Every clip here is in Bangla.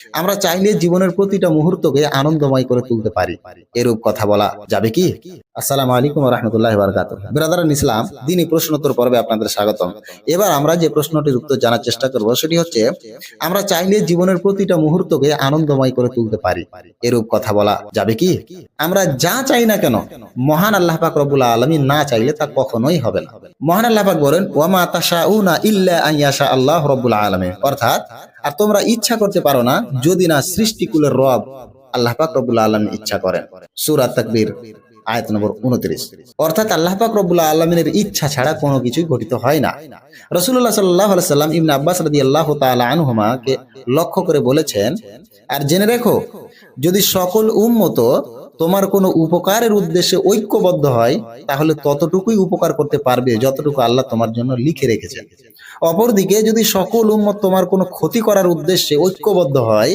আমরা চাইলে জীবনের প্রতিটা মুহূর্তকে আনন্দময় করে তুলতে পারি, এরূপ কথা বলা যাবে কি? আসসালামু আলাইকুম ওয়া রাহমাতুল্লাহি ওয়া বারাকাতুহু। ব্রাদারান ইসলাম দ্বীনি প্রশ্নোত্তর পর্বে আপনাদের স্বাগতম। এবার আমরা যে প্রশ্নটির উত্তর জানার চেষ্টা করব সেটি হচ্ছে, আমরা চাইলে জীবনের প্রতিটা মুহূর্তকে আনন্দময় করে তুলতে পারি, এরূপ কথা বলা যাবে কি? আমরা যা চাই না কেন, মহান আল্লাহ পাক রব্বুল আলামিন না চাইলে তা কখনোই হবে না। মহান আল্লাহ পাক বলেন, ওয়া মা তাশাউনা ইল্লা আন ইয়াশা আল্লাহু রাব্বুল আলামিন, অর্থাৎ আর তোমরা ইচ্ছা করতে পারো না যদি না সৃষ্টিকুলের রব আল্লাহ পাক রব্বুল আলামিন ইচ্ছা করেন। সূরা তাকবীর আয়াত নম্বর 29। অর্থাৎ আল্লাহ পাক রব্বুল আলামিনের ইচ্ছা ছাড়া কোনো কিছুই ঘটিত হয় না। রাসূলুল্লাহ সাল্লাল্লাহু আলাইহি সাল্লাম ইবনে আব্বাস রাদিয়াল্লাহু তাআলা আনহুমা কে লক্ষ্য করে বলেছেন, আর জেনে রেখো, যদি সকল উম্মত তোমার কোনো উপকারের উদ্দেশ্যে ঐক্যবদ্ধ হয়, তাহলে ততটুকুই উপকার করতে পারবে যতটুকু আল্লাহ তোমার জন্য লিখে রেখেছেন। অপরদিকে যদি সকল উম্মত তোমার কোনো ক্ষতি করার উদ্দেশ্যে ঐক্যবদ্ধ হয়,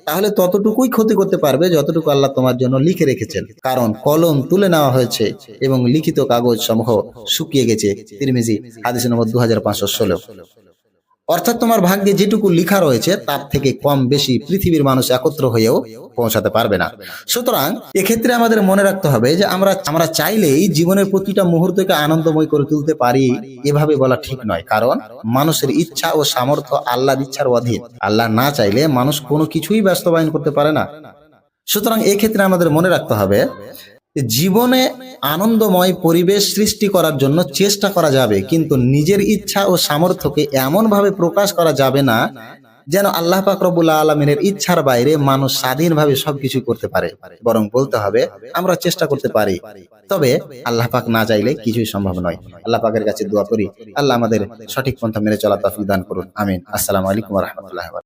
তাহলে ততটুকুই ক্ষতি করতে পারবে যতটুকু আল্লাহ তোমার জন্য লিখে রেখেছেন, কারণ কলম তুলে নেওয়া হয়েছে এবং লিখিত কাগজ সমূহ শুকিয়ে গেছে। তিরমিজি হাদিস নম্বর 2516। অর্থাৎ তোমার ভাগ্যে যেটুকু লেখা রয়েছে তার থেকে কম বেশি পৃথিবীর মানুষ একত্র হয়েও পৌঁছাতে পারবে না। সুতরাং এক্ষেত্রে আমাদের মনে রাখতে হবে যে আমরা চাইলেই জীবনের প্রতিটা মুহূর্তকে আনন্দময় করে তুলতে পারি, এভাবে বলা ঠিক নয়। কারণ মানুষের ইচ্ছা ও সামর্থ্য আল্লাহর ইচ্ছার অধীন। আল্লাহ না চাইলে মানুষ কোনো কিছুই বাস্তবায়ন করতে পারে না। সুতরাং এক্ষেত্রে আমাদের মনে রাখতে হবে, জীবনে আনন্দময় পরিবেশ সৃষ্টি করার জন্য চেষ্টা করা যাবে, কিন্তু নিজের ইচ্ছা ও সামর্থ্যকে এমন ভাবে প্রকাশ করা যাবে না যেন আল্লাহ পাক রব্বুল আলামিনের ইচ্ছার বাইরে মানুষ স্বাধীনভাবে সবকিছু করতে পারে। বরং বলতে হবে, আমরা চেষ্টা করতে পারি, তবে আল্লাহ পাক না চাইলে কিছুই সম্ভব নয়। আল্লাহ পাকের কাছে দোয়া করি, আল্লাহ আমাদের সঠিক পন্থা মেনে চলা তৌফিক দান করুন। আমিন। আসসালামু আলাইকুম ওয়া রাহমাতুল্লাহি ওয়া বারাকাতুহু।